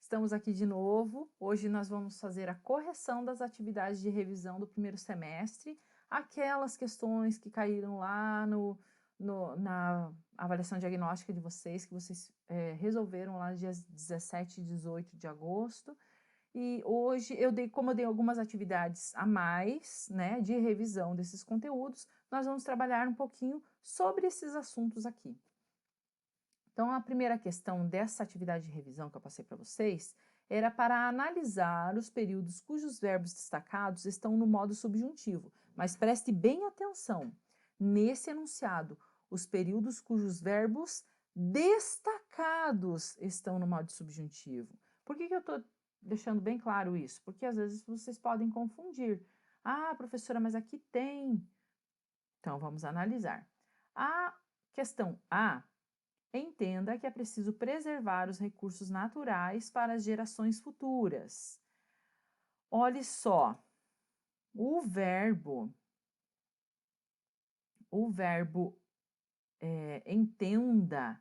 Estamos aqui de novo. Hoje nós vamos fazer a correção das atividades de revisão do primeiro semestre, aquelas questões que caíram lá na avaliação diagnóstica de vocês, que vocês resolveram lá dias 17 e 18 de agosto. E hoje, como eu dei algumas atividades a mais, né, de revisão desses conteúdos, nós vamos trabalhar um pouquinho sobre esses assuntos aqui. Então, a primeira questão dessa atividade de revisão que eu passei para vocês era para analisar os períodos cujos verbos destacados estão no modo subjuntivo. Mas preste bem atenção, nesse enunciado, os períodos cujos verbos destacados estão no modo subjuntivo. Por que eu estou deixando bem claro isso? Porque às vezes vocês podem confundir. Ah, professora, mas aqui tem. Então, vamos analisar. A questão A: entenda que é preciso preservar os recursos naturais para as gerações futuras. Olhe só, o verbo entenda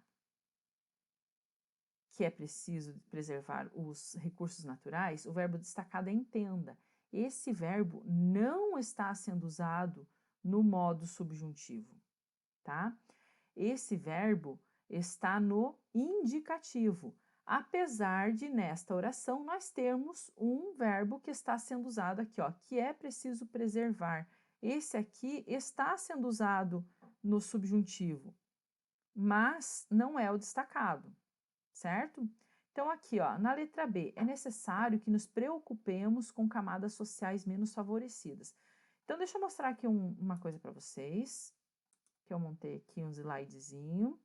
que é preciso preservar os recursos naturais, o verbo destacado é entenda. Esse verbo não está sendo usado no modo subjuntivo, tá? Esse verbo está no indicativo, apesar de nesta oração nós termos um verbo que está sendo usado aqui, ó, que é preciso preservar. Esse aqui está sendo usado no subjuntivo, mas não é o destacado, certo? Então aqui, ó, na letra B, é necessário que nos preocupemos com camadas sociais menos favorecidas. Então deixa eu mostrar aqui uma coisa para vocês, que eu montei aqui um slidezinho.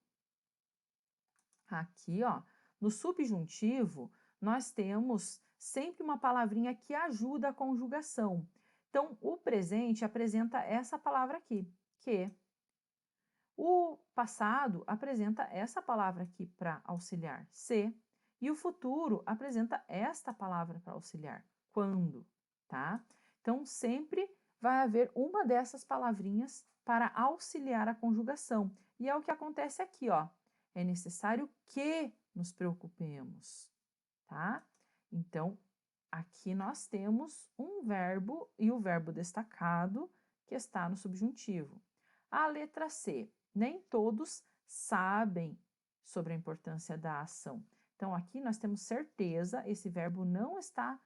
Aqui, ó, no subjuntivo, nós temos sempre uma palavrinha que ajuda a conjugação. Então, o presente apresenta essa palavra aqui, que. O passado apresenta essa palavra aqui para auxiliar, se. E o futuro apresenta esta palavra para auxiliar, quando, tá? Então, sempre vai haver uma dessas palavrinhas para auxiliar a conjugação. E é o que acontece aqui, ó. É necessário que nos preocupemos, tá? Então, aqui nós temos um verbo e o verbo destacado que está no subjuntivo. A letra C, nem todos sabem sobre a importância da ação. Então, aqui nós temos certeza, esse verbo não está,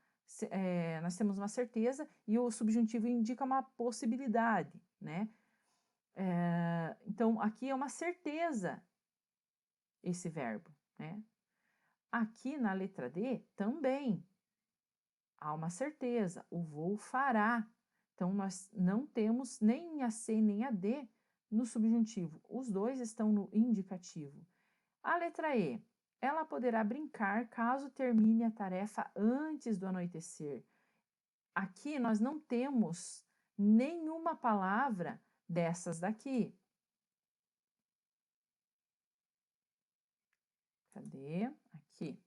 nós temos uma certeza e o subjuntivo indica uma possibilidade, né? Então, aqui é uma certeza esse verbo, né? Aqui na letra D também há uma certeza, o vou fará. Então, nós não temos nem a C nem a D no subjuntivo, os dois estão no indicativo. A letra E, ela poderá brincar caso termine a tarefa antes do anoitecer. Aqui nós não temos nenhuma palavra dessas daqui. Cadê? Aqui.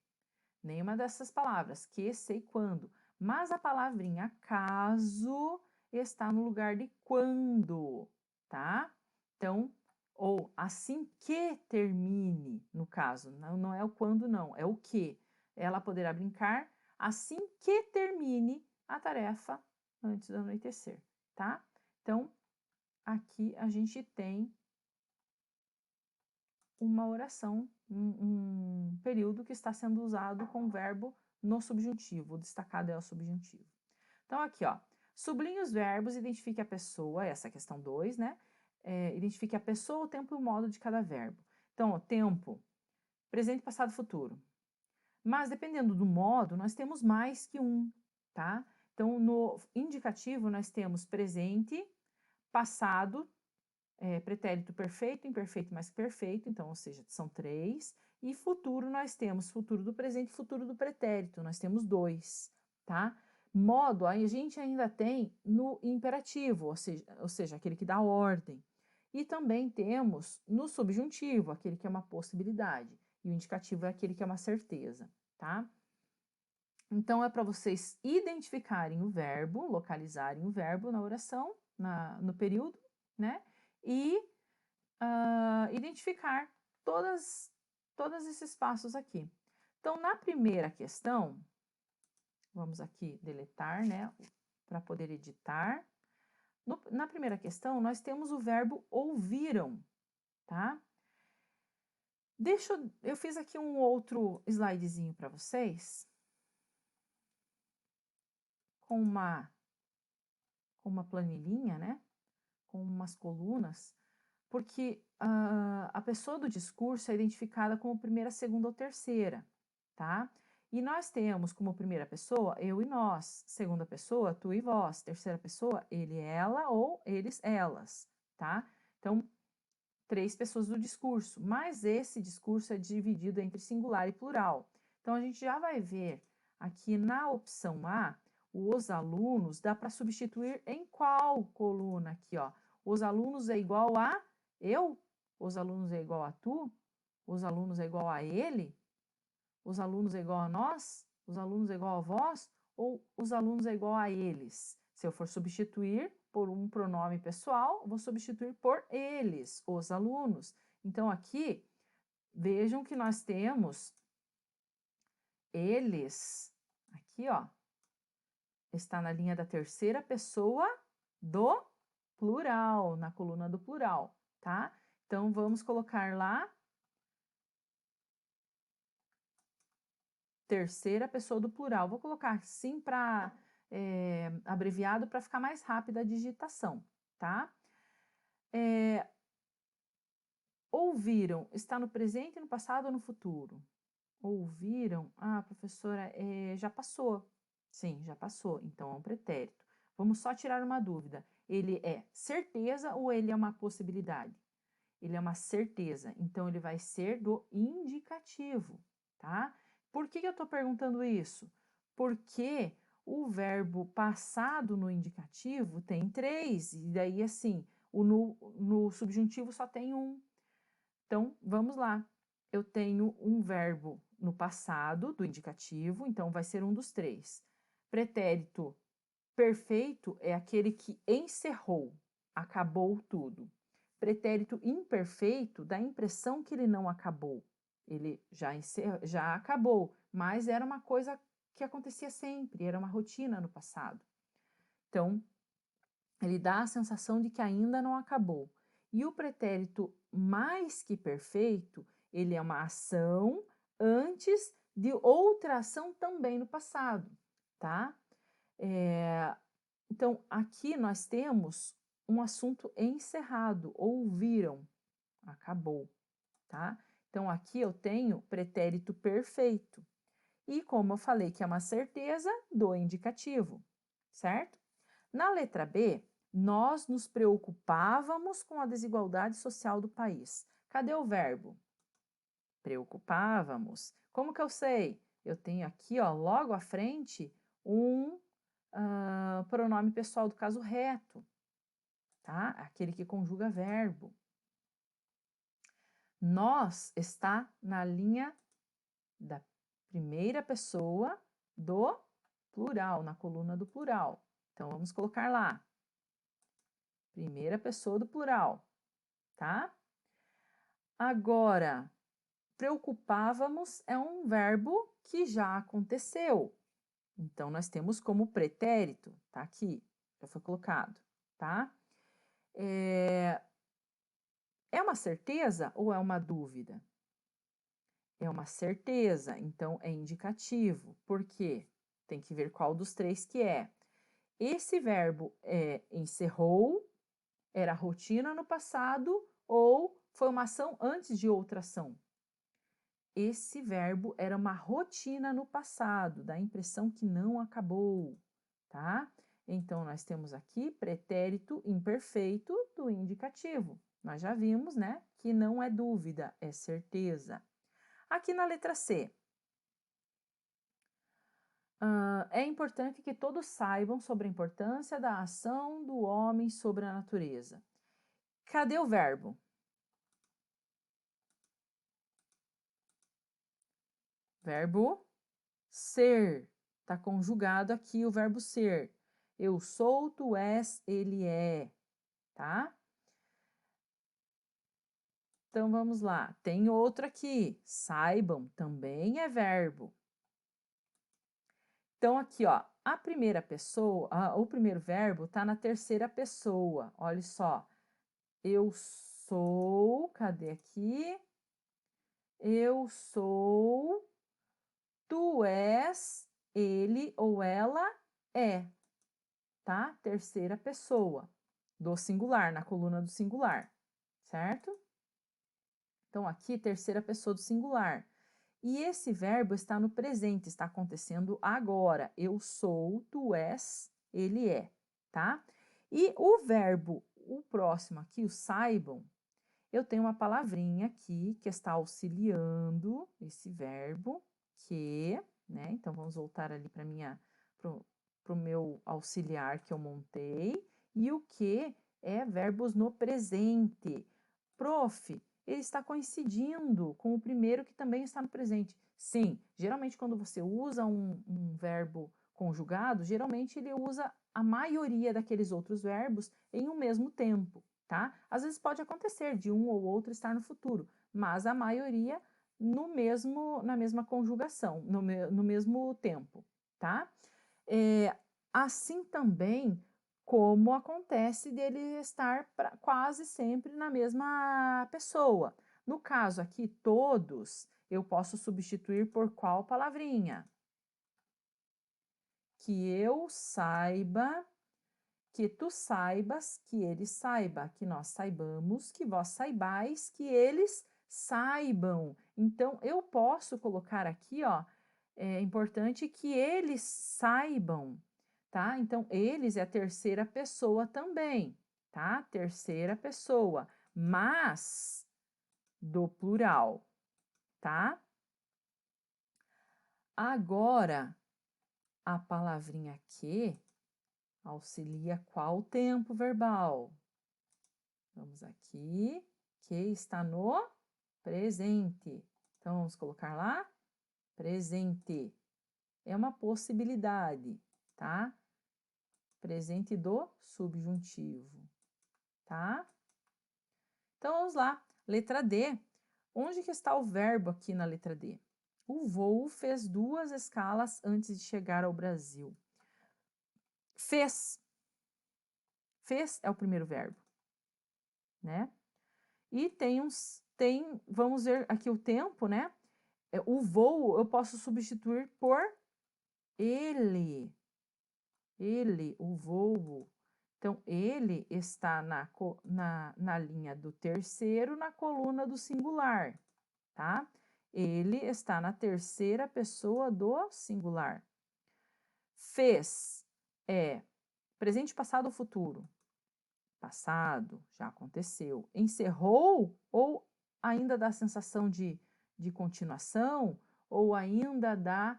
Nenhuma dessas palavras, que, sei, quando. Mas a palavrinha caso está no lugar de quando, tá? Então, ou assim que termine, no caso. Não é o quando, não, é o que. Ela poderá brincar assim que termine a tarefa antes do anoitecer, tá? Então, aqui a gente tem uma oração, um período que está sendo usado com o verbo no subjuntivo, o destacado é o subjuntivo. Então, aqui, ó, sublinhe os verbos, identifique a pessoa, essa é a questão 2, né? Identifique a pessoa, o tempo e o modo de cada verbo. Então, ó, tempo, presente, passado, futuro. Mas, dependendo do modo, nós temos mais que um, tá? Então, no indicativo, nós temos presente, passado, pretérito perfeito, imperfeito mais que perfeito, então, ou seja, são 3. E futuro, nós temos futuro do presente e futuro do pretérito, nós temos 2, tá? Modo, a gente ainda tem no imperativo, ou seja, aquele que dá ordem. E também temos no subjuntivo, aquele que é uma possibilidade. E o indicativo é aquele que é uma certeza, tá? Então, é para vocês identificarem o verbo, localizarem o verbo na oração, no período, né? E identificar todos esses passos aqui. Então, na primeira questão, vamos aqui deletar, né, para poder editar. Na primeira questão, nós temos o verbo ouviram, tá? Eu fiz aqui um outro slidezinho para vocês, com uma planilhinha, né? Com umas colunas, porque a pessoa do discurso é identificada como primeira, segunda ou terceira, tá? E nós temos como primeira pessoa eu e nós, segunda pessoa tu e vós, terceira pessoa ele, ela ou eles, elas, tá? Então, 3 pessoas do discurso, mas esse discurso é dividido entre singular e plural. Então, a gente já vai ver aqui na opção A, os alunos, dá para substituir em qual coluna aqui, ó? Os alunos é igual a eu? Os alunos é igual a tu? Os alunos é igual a ele? Os alunos é igual a nós? Os alunos é igual a vós? Ou os alunos é igual a eles? Se eu for substituir por um pronome pessoal, vou substituir por eles, os alunos. Então, aqui, vejam que nós temos eles, aqui, ó, está na linha da terceira pessoa do plural, na coluna do plural, tá? Então, vamos colocar lá terceira pessoa do plural. Vou colocar assim para abreviado para ficar mais rápida a digitação, tá? Ouviram, está no presente, no passado ou no futuro? Ouviram? Ah, professora, já passou. Sim, já passou, então é um pretérito. Vamos só tirar uma dúvida. Ele é certeza ou ele é uma possibilidade? Ele é uma certeza, então ele vai ser do indicativo, tá? Por que eu estou perguntando isso? Porque o verbo passado no indicativo tem 3, e daí assim, no subjuntivo só tem um. Então, vamos lá. Eu tenho um verbo no passado do indicativo, então vai ser um dos 3. Pretérito perfeito é aquele que encerrou, acabou tudo. Pretérito imperfeito dá a impressão que ele não acabou. Ele já acabou, mas era uma coisa que acontecia sempre, era uma rotina no passado. Então, ele dá a sensação de que ainda não acabou. E o pretérito mais que perfeito, ele é uma ação antes de outra ação também no passado, tá? Então, aqui nós temos um assunto encerrado, ouviram, acabou, tá? Então, aqui eu tenho pretérito perfeito. E como eu falei que é uma certeza, do indicativo, certo? Na letra B, nós nos preocupávamos com a desigualdade social do país. Cadê o verbo? Preocupávamos. Como que eu sei? Eu tenho aqui, ó, logo à frente, um pronome pessoal do caso reto, tá? Aquele que conjuga verbo. Nós está na linha da primeira pessoa do plural, na coluna do plural. Então, vamos colocar lá. Primeira pessoa do plural, tá? Agora, preocupávamos é um verbo que já aconteceu. Então, nós temos como pretérito, tá aqui, já foi colocado, tá? É uma certeza ou é uma dúvida? É uma certeza, então é indicativo. Por quê? Tem que ver qual dos 3 que é. Esse verbo encerrou, era rotina no passado ou foi uma ação antes de outra ação? Esse verbo era uma rotina no passado, dá a impressão que não acabou, tá? Então, nós temos aqui pretérito imperfeito do indicativo. Nós já vimos, né, que não é dúvida, é certeza. Aqui na letra C, é importante que todos saibam sobre a importância da ação do homem sobre a natureza. Cadê o verbo? Verbo ser. Está conjugado aqui o verbo ser. Eu sou, tu és, ele é, tá? Então, vamos lá. Tem outro aqui. Saibam também é verbo. Então, aqui, ó, a primeira pessoa, o primeiro verbo está na terceira pessoa. Olha só. Eu sou, cadê aqui? Eu sou, tu és, ele ou ela é, tá? Terceira pessoa do singular, na coluna do singular, certo? Então, aqui, terceira pessoa do singular. E esse verbo está no presente, está acontecendo agora. Eu sou, tu és, ele é, tá? E o verbo, o próximo aqui, o saibam, eu tenho uma palavrinha aqui que está auxiliando esse verbo, que, né? Então, vamos voltar ali para o meu auxiliar que eu montei. E o que é verbos no presente. Prof, ele está coincidindo com o primeiro que também está no presente. Sim, geralmente quando você usa um verbo conjugado, geralmente ele usa a maioria daqueles outros verbos em um mesmo tempo, tá? Às vezes pode acontecer de um ou outro estar no futuro, mas a maioria na mesma conjugação, no mesmo tempo, tá? Assim também como acontece dele estar quase sempre na mesma pessoa. No caso aqui, todos, eu posso substituir por qual palavrinha? Que eu saiba, que tu saibas, que ele saiba, que nós saibamos, que vós saibais, que eles saibam. Então, eu posso colocar aqui, ó, é importante que eles saibam, tá? Então, eles é a terceira pessoa também, tá? Terceira pessoa, mas do plural, tá? Agora, a palavrinha que auxilia qual tempo verbal? Vamos aqui, que está no presente. Então, vamos colocar lá, presente. É uma possibilidade, tá? Presente do subjuntivo, tá? Então, vamos lá. Letra D. Onde que está o verbo aqui na letra D? O voo fez 2 escalas antes de chegar ao Brasil. Fez. Fez é o primeiro verbo, né? E vamos ver aqui o tempo, né? O voo eu posso substituir por ele. Ele, o voo. Então, ele está na linha do terceiro, na coluna do singular, tá? Ele está na terceira pessoa do singular. Fez é presente, passado ou futuro? Passado, já aconteceu. Encerrou ou ainda dá a sensação de continuação? Ou ainda dá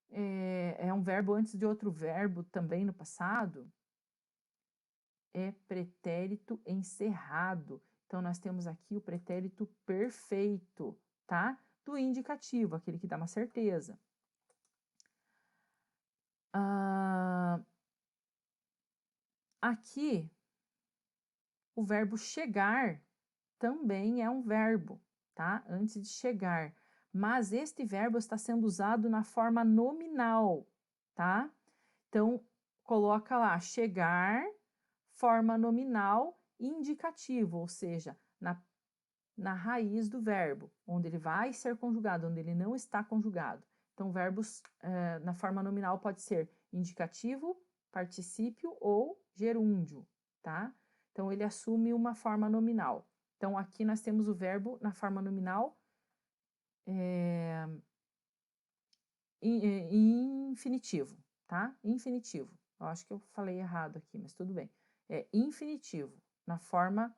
é um verbo antes de outro verbo também no passado? É pretérito encerrado. Então, nós temos aqui o pretérito perfeito, tá? Do indicativo, aquele que dá uma certeza. Aqui, o verbo chegar também é um verbo, tá? Antes de chegar. Mas este verbo está sendo usado na forma nominal, tá? Então, coloca lá, chegar, forma nominal indicativo, ou seja, na raiz do verbo, onde ele vai ser conjugado, onde ele não está conjugado. Então, verbos na forma nominal pode ser indicativo, particípio ou gerúndio, tá? Então, ele assume uma forma nominal. Então, aqui nós temos o verbo na forma nominal infinitivo, tá? Infinitivo. Eu acho que eu falei errado aqui, mas tudo bem. É infinitivo, na forma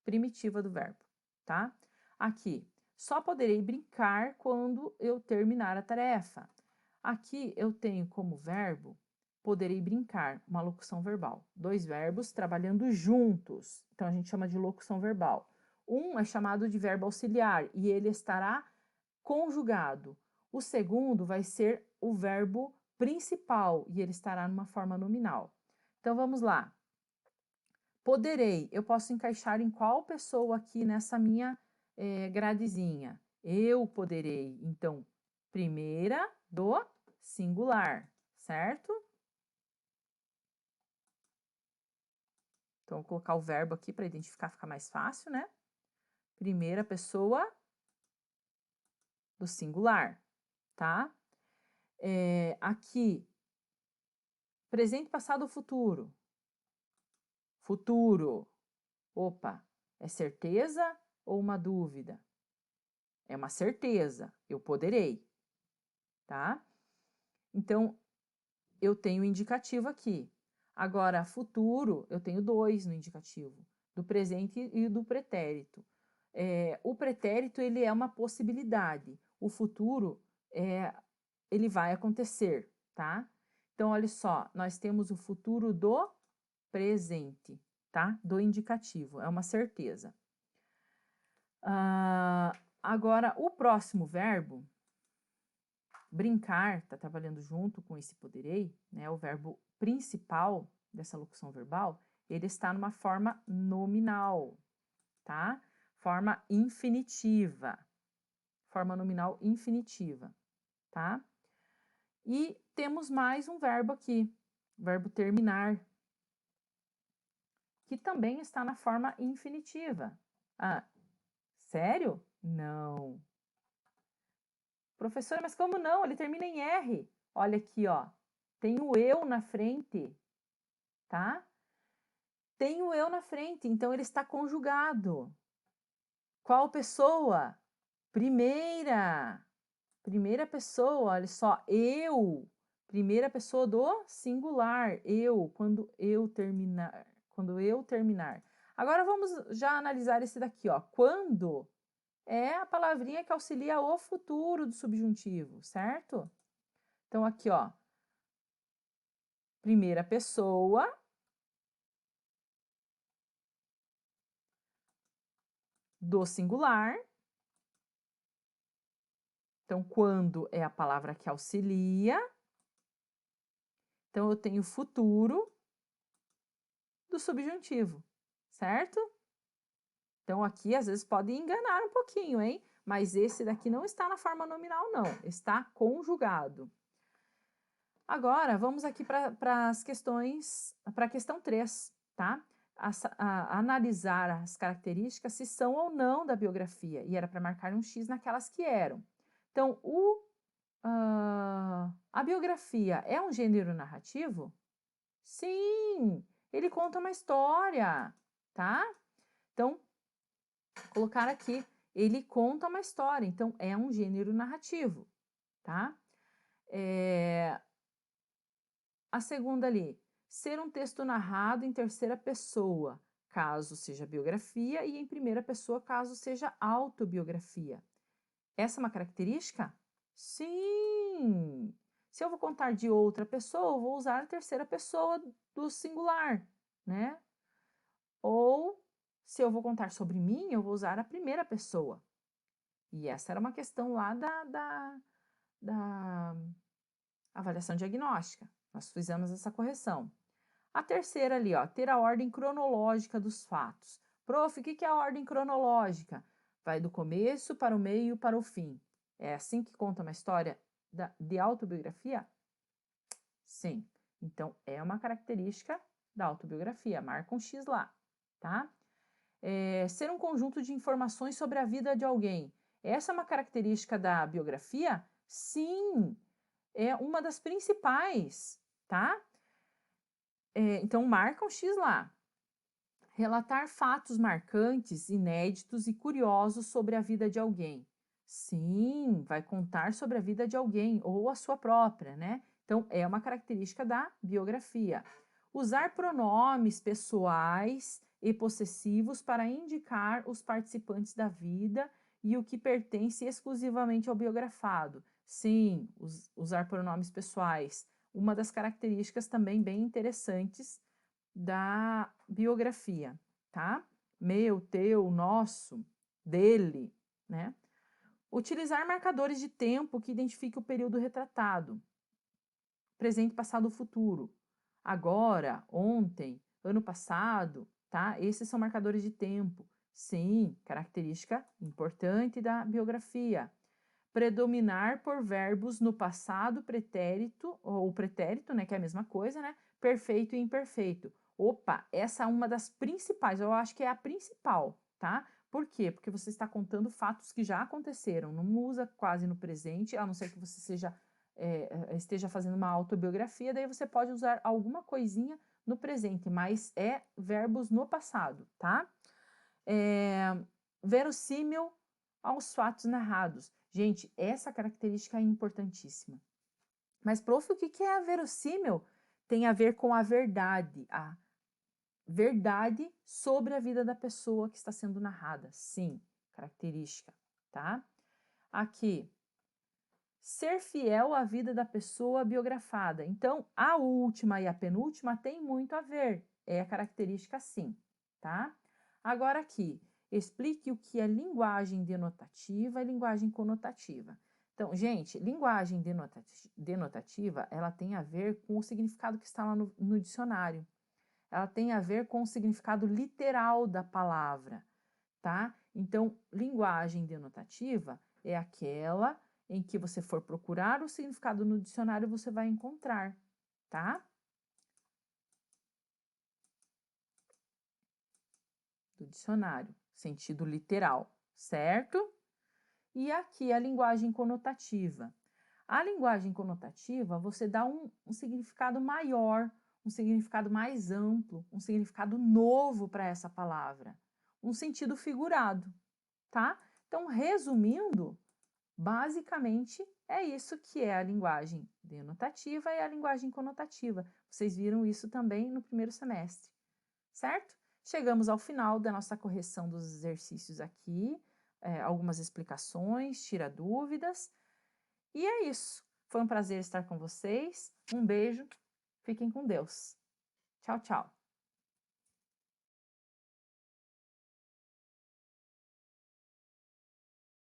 primitiva do verbo, tá? Aqui, só poderei brincar quando eu terminar a tarefa. Aqui eu tenho como verbo poderei brincar, uma locução verbal. 2 verbos trabalhando juntos. Então, a gente chama de locução verbal. Um é chamado de verbo auxiliar e ele estará conjugado. O segundo vai ser o verbo principal e ele estará numa forma nominal. Então, vamos lá. Poderei, eu posso encaixar em qual pessoa aqui nessa minha gradezinha. Eu poderei. Então, primeira do singular, certo? Então, vou colocar o verbo aqui para identificar, ficar mais fácil, né? Primeira pessoa do singular, tá? Aqui, presente, passado ou futuro? Futuro. Opa, é certeza ou uma dúvida? É uma certeza, eu poderei, tá? Então, eu tenho indicativo aqui. Agora, futuro, eu tenho 2 no indicativo, do presente e do pretérito. O pretérito, ele é uma possibilidade. O futuro, ele vai acontecer, tá? Então, olha só, nós temos o futuro do presente, tá? Do indicativo, é uma certeza. Agora, o próximo verbo, brincar, está trabalhando junto com esse poderei, né? O verbo principal dessa locução verbal, ele está numa forma nominal, tá? Forma infinitiva. Forma nominal infinitiva, tá? E temos mais um verbo aqui, o verbo terminar, que também está na forma infinitiva. Ah, sério? Não. Professora, mas como não? Ele termina em R. Olha aqui, ó. Tem o eu na frente, tá? Tem o eu na frente, então ele está conjugado. Qual pessoa? Primeira. Primeira pessoa, olha só, eu. Primeira pessoa do singular, eu, quando eu terminar. Quando eu terminar. Agora vamos já analisar esse daqui, ó. Quando é a palavrinha que auxilia o futuro do subjuntivo, certo? Então aqui, ó. Primeira pessoa do singular. Então, quando é a palavra que auxilia. Então, eu tenho futuro do subjuntivo, certo? Então, aqui, às vezes, pode enganar um pouquinho, hein? Mas esse daqui não está na forma nominal, não. Está conjugado. Agora, vamos aqui para as questões, para a questão 3, tá? Analisar as características se são ou não da biografia. E era para marcar um X naquelas que eram. Então, a biografia é um gênero narrativo? Sim, ele conta uma história, tá? Então, colocar aqui, ele conta uma história, então é um gênero narrativo, tá? A segunda ali, ser um texto narrado em terceira pessoa, caso seja biografia, e em primeira pessoa, caso seja autobiografia. Essa é uma característica? Sim! Se eu vou contar de outra pessoa, eu vou usar a terceira pessoa do singular, né? Ou, se eu vou contar sobre mim, eu vou usar a primeira pessoa. E essa era uma questão lá da avaliação diagnóstica. Nós fizemos essa correção. A terceira ali, ó, ter a ordem cronológica dos fatos. Prof, o que é a ordem cronológica? Vai do começo para o meio para o fim. É assim que conta uma história de autobiografia? Sim. Então, é uma característica da autobiografia. Marca um X lá, tá? Ser um conjunto de informações sobre a vida de alguém. Essa é uma característica da biografia? Sim. É uma das principais, tá? Então, marca um X lá. Relatar fatos marcantes, inéditos e curiosos sobre a vida de alguém. Sim, vai contar sobre a vida de alguém ou a sua própria, né? Então, é uma característica da biografia. Usar pronomes pessoais e possessivos para indicar os participantes da vida e o que pertence exclusivamente ao biografado. Sim, usar pronomes pessoais. Uma das características também bem interessantes da biografia, tá? Meu, teu, nosso, dele, né? Utilizar marcadores de tempo que identifiquem o período retratado. Presente, passado, futuro. Agora, ontem, ano passado, tá? Esses são marcadores de tempo. Sim, característica importante da biografia. Predominar por verbos no passado pretérito, ou pretérito, né, que é a mesma coisa, né, perfeito e imperfeito. Opa, essa é uma das principais, eu acho que é a principal, tá? Por quê? Porque você está contando fatos que já aconteceram, não usa quase no presente, a não ser que você esteja fazendo uma autobiografia, daí você pode usar alguma coisinha no presente, mas é verbos no passado, tá? Verossímil aos fatos narrados. Gente, essa característica é importantíssima. Mas, prof, o que é a verossímil? Tem a ver com a verdade sobre a vida da pessoa que está sendo narrada. Sim, característica, tá? Aqui, ser fiel à vida da pessoa biografada. Então, a última e a penúltima tem muito a ver. É a característica sim, tá? Agora aqui, explique o que é linguagem denotativa e linguagem conotativa. Então, gente, linguagem denotativa, ela tem a ver com o significado que está lá no dicionário. Ela tem a ver com o significado literal da palavra, tá? Então, linguagem denotativa é aquela em que você for procurar o significado no dicionário, você vai encontrar, tá? Do dicionário, sentido literal, certo? E aqui a linguagem conotativa. A linguagem conotativa, você dá um significado maior, um significado mais amplo, um significado novo para essa palavra, um sentido figurado, tá? Então, resumindo, basicamente é isso que é a linguagem denotativa e a linguagem conotativa. Vocês viram isso também no primeiro semestre, certo? Chegamos ao final da nossa correção dos exercícios aqui, algumas explicações, tira dúvidas, e é isso. Foi um prazer estar com vocês, um beijo, fiquem com Deus. Tchau, tchau.